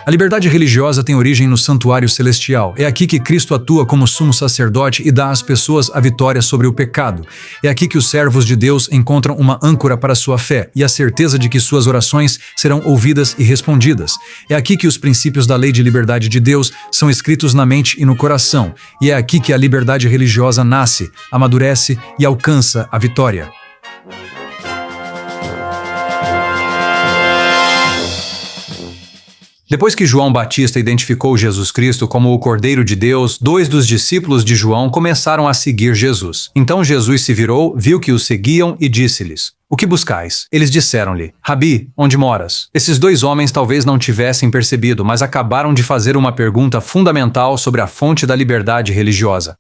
A liberdade religiosa tem origem no santuário celestial. É aqui que Cristo atua como sumo sacerdote e dá às pessoas a vitória sobre o pecado. É aqui que os servos de Deus encontram uma âncora para sua fé e a certeza de que suas orações serão ouvidas e respondidas. É aqui que os princípios da lei de liberdade de Deus são escritos na mente e no coração. E é aqui que a liberdade religiosa nasce, amadurece e alcança a vitória. Depois que João Batista identificou Jesus Cristo como o Cordeiro de Deus, 2 dos discípulos de João começaram a seguir Jesus. Então Jesus se virou, viu que os seguiam e disse-lhes: "O que buscais?" Eles disseram-lhe: "Rabi, onde moras?" Esses 2 homens talvez não tivessem percebido, mas acabaram de fazer uma pergunta fundamental sobre a fonte da liberdade religiosa.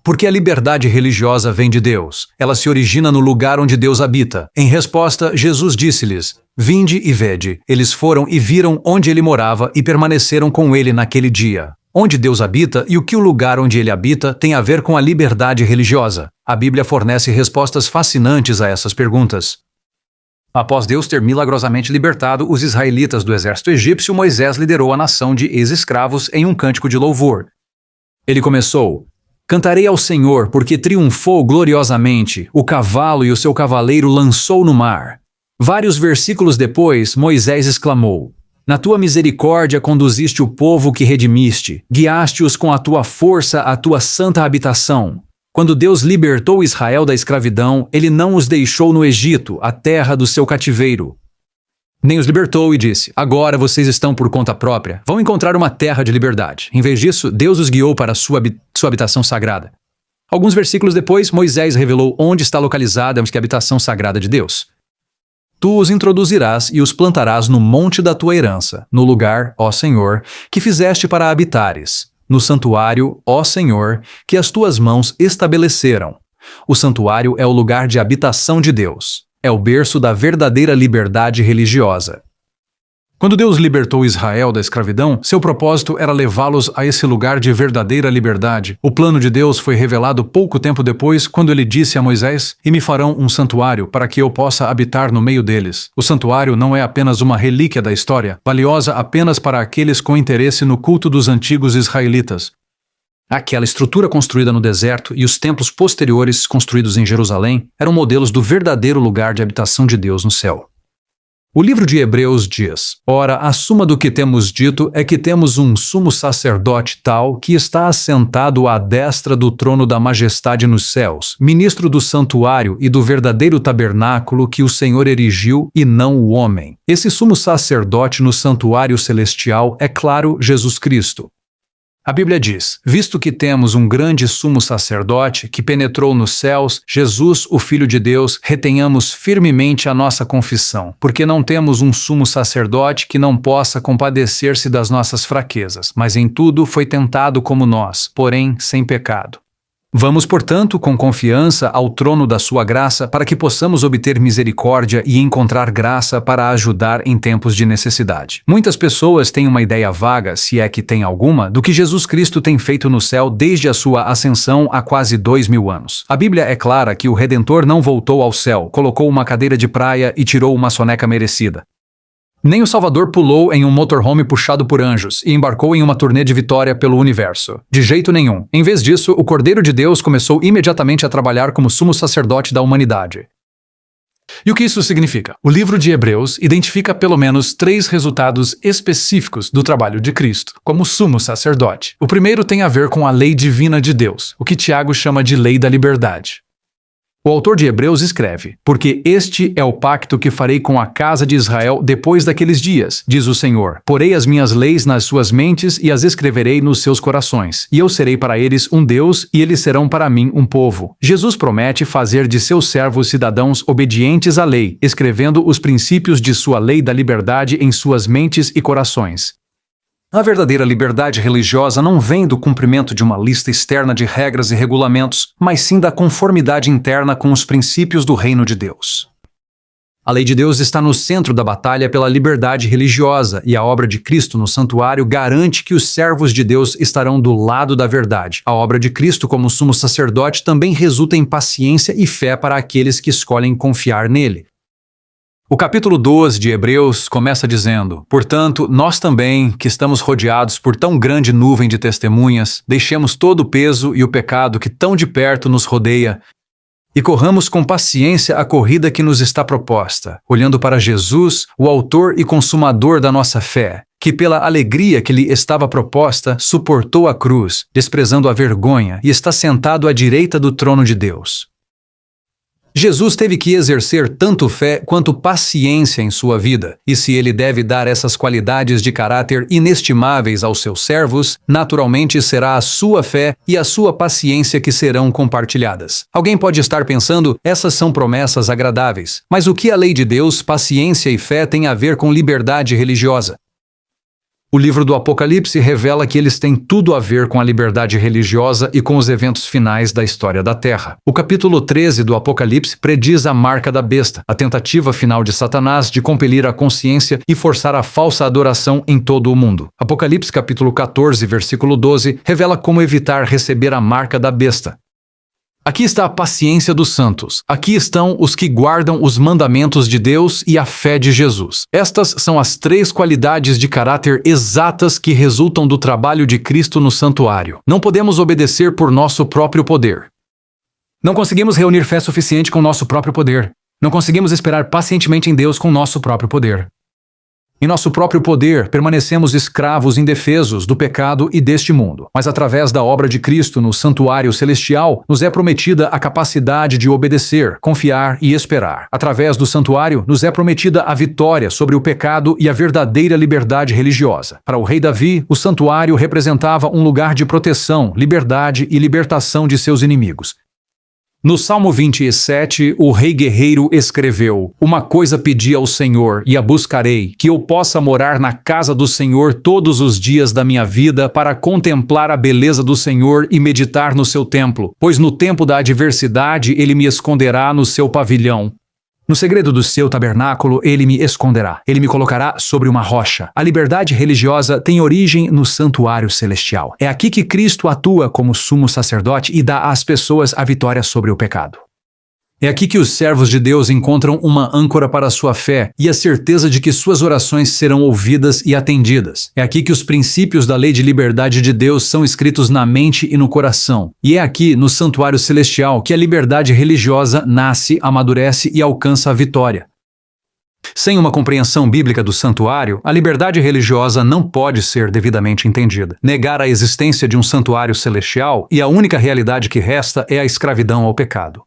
Porque a liberdade religiosa vem de Deus. Ela se origina no lugar onde Deus habita. Em resposta, Jesus disse-lhes: "Vinde e vede." Eles foram e viram onde ele morava e permaneceram com ele naquele dia. Onde Deus habita e o que o lugar onde ele habita tem a ver com a liberdade religiosa. A Bíblia fornece respostas fascinantes a essas perguntas. Após Deus ter milagrosamente libertado os israelitas do exército egípcio, Moisés liderou a nação de ex-escravos em um cântico de louvor. Ele começou: "Cantarei ao Senhor, porque triunfou gloriosamente. O cavalo e o seu cavaleiro lançou no mar." Vários versículos depois, Moisés exclamou: "Na tua misericórdia conduziste o povo que redimiste, guiaste-os com a tua força à tua santa habitação." Quando Deus libertou Israel da escravidão, ele não os deixou no Egito, a terra do seu cativeiro. Nem os libertou e disse: "Agora vocês estão por conta própria. Vão encontrar uma terra de liberdade." Em vez disso, Deus os guiou para sua habitação sagrada. Alguns versículos depois, Moisés revelou onde está localizada a habitação sagrada de Deus. "Tu os introduzirás e os plantarás no monte da tua herança, no lugar, ó Senhor, que fizeste para habitares, no santuário, ó Senhor, que as tuas mãos estabeleceram." O santuário é o lugar de habitação de Deus. É o berço da verdadeira liberdade religiosa. Quando Deus libertou Israel da escravidão, seu propósito era levá-los a esse lugar de verdadeira liberdade. O plano de Deus foi revelado pouco tempo depois, quando ele disse a Moisés: "E me farão um santuário para que eu possa habitar no meio deles." O santuário não é apenas uma relíquia da história, valiosa apenas para aqueles com interesse no culto dos antigos israelitas. Aquela estrutura construída no deserto e os templos posteriores construídos em Jerusalém eram modelos do verdadeiro lugar de habitação de Deus no céu. O livro de Hebreus diz: "Ora, a suma do que temos dito é que temos um sumo sacerdote tal que está assentado à destra do trono da majestade nos céus, ministro do santuário e do verdadeiro tabernáculo que o Senhor erigiu e não o homem." Esse sumo sacerdote no santuário celestial é, claro, Jesus Cristo. A Bíblia diz: "Visto que temos um grande sumo sacerdote que penetrou nos céus, Jesus, o Filho de Deus, retenhamos firmemente a nossa confissão, porque não temos um sumo sacerdote que não possa compadecer-se das nossas fraquezas, mas em tudo foi tentado como nós, porém sem pecado. Vamos, portanto, com confiança ao trono da sua graça, para que possamos obter misericórdia e encontrar graça para ajudar em tempos de necessidade." Muitas pessoas têm uma ideia vaga, se é que tem alguma, do que Jesus Cristo tem feito no céu desde a sua ascensão há quase 2000 anos. A Bíblia é clara que o Redentor não voltou ao céu, colocou uma cadeira de praia e tirou uma soneca merecida. Nem o Salvador pulou em um motorhome puxado por anjos e embarcou em uma turnê de vitória pelo universo. De jeito nenhum. Em vez disso, o Cordeiro de Deus começou imediatamente a trabalhar como sumo sacerdote da humanidade. E o que isso significa? O livro de Hebreus identifica pelo menos 3 resultados específicos do trabalho de Cristo como sumo sacerdote. O primeiro tem a ver com a lei divina de Deus, o que Tiago chama de lei da liberdade. O autor de Hebreus escreve: "Porque este é o pacto que farei com a casa de Israel depois daqueles dias, diz o Senhor. Porei as minhas leis nas suas mentes e as escreverei nos seus corações. E eu serei para eles um Deus e eles serão para mim um povo." Jesus promete fazer de seus servos cidadãos obedientes à lei, escrevendo os princípios de sua lei da liberdade em suas mentes e corações. A verdadeira liberdade religiosa não vem do cumprimento de uma lista externa de regras e regulamentos, mas sim da conformidade interna com os princípios do reino de Deus. A lei de Deus está no centro da batalha pela liberdade religiosa, e a obra de Cristo no santuário garante que os servos de Deus estarão do lado da verdade. A obra de Cristo como sumo sacerdote também resulta em paciência e fé para aqueles que escolhem confiar nele. O capítulo 12 de Hebreus começa dizendo: Portanto, nós também, que estamos rodeados por tão grande nuvem de testemunhas, deixemos todo o peso e o pecado que tão de perto nos rodeia e corramos com paciência a corrida que nos está proposta, olhando para Jesus, o autor e consumador da nossa fé, que pela alegria que lhe estava proposta, suportou a cruz, desprezando a vergonha, e está sentado à direita do trono de Deus. Jesus teve que exercer tanto fé quanto paciência em sua vida, e se ele deve dar essas qualidades de caráter inestimáveis aos seus servos, naturalmente será a sua fé e a sua paciência que serão compartilhadas. Alguém pode estar pensando, essas são promessas agradáveis, mas o que a lei de Deus, paciência e fé têm a ver com liberdade religiosa? O livro do Apocalipse revela que eles têm tudo a ver com a liberdade religiosa e com os eventos finais da história da Terra. O capítulo 13 do Apocalipse prediz a marca da besta, a tentativa final de Satanás de compelir a consciência e forçar a falsa adoração em todo o mundo. Apocalipse capítulo 14, versículo 12, revela como evitar receber a marca da besta. Aqui está a paciência dos santos. Aqui estão os que guardam os mandamentos de Deus e a fé de Jesus. Estas são as 3 qualidades de caráter exatas que resultam do trabalho de Cristo no santuário. Não podemos obedecer por nosso próprio poder. Não conseguimos reunir fé suficiente com nosso próprio poder. Não conseguimos esperar pacientemente em Deus com nosso próprio poder. Em nosso próprio poder, permanecemos escravos indefesos do pecado e deste mundo. Mas através da obra de Cristo no santuário celestial, nos é prometida a capacidade de obedecer, confiar e esperar. Através do santuário, nos é prometida a vitória sobre o pecado e a verdadeira liberdade religiosa. Para o rei Davi, o santuário representava um lugar de proteção, liberdade e libertação de seus inimigos. No Salmo 27, o rei guerreiro escreveu: Uma coisa pedi ao Senhor, e a buscarei, que eu possa morar na casa do Senhor todos os dias da minha vida, para contemplar a beleza do Senhor e meditar no seu templo, pois no tempo da adversidade ele me esconderá no seu pavilhão. No segredo do seu tabernáculo, ele me esconderá. Ele me colocará sobre uma rocha. A liberdade religiosa tem origem no santuário celestial. É aqui que Cristo atua como sumo sacerdote e dá às pessoas a vitória sobre o pecado. É aqui que os servos de Deus encontram uma âncora para a sua fé e a certeza de que suas orações serão ouvidas e atendidas. É aqui que os princípios da lei de liberdade de Deus são escritos na mente e no coração. E é aqui, no santuário celestial, que a liberdade religiosa nasce, amadurece e alcança a vitória. Sem uma compreensão bíblica do santuário, a liberdade religiosa não pode ser devidamente entendida. Negar a existência de um santuário celestial e a única realidade que resta é a escravidão ao pecado.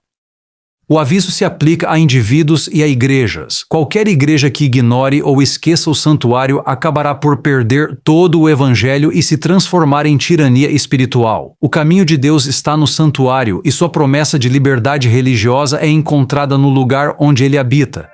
O aviso se aplica a indivíduos e a igrejas. Qualquer igreja que ignore ou esqueça o santuário acabará por perder todo o evangelho e se transformar em tirania espiritual. O caminho de Deus está no santuário e sua promessa de liberdade religiosa é encontrada no lugar onde ele habita.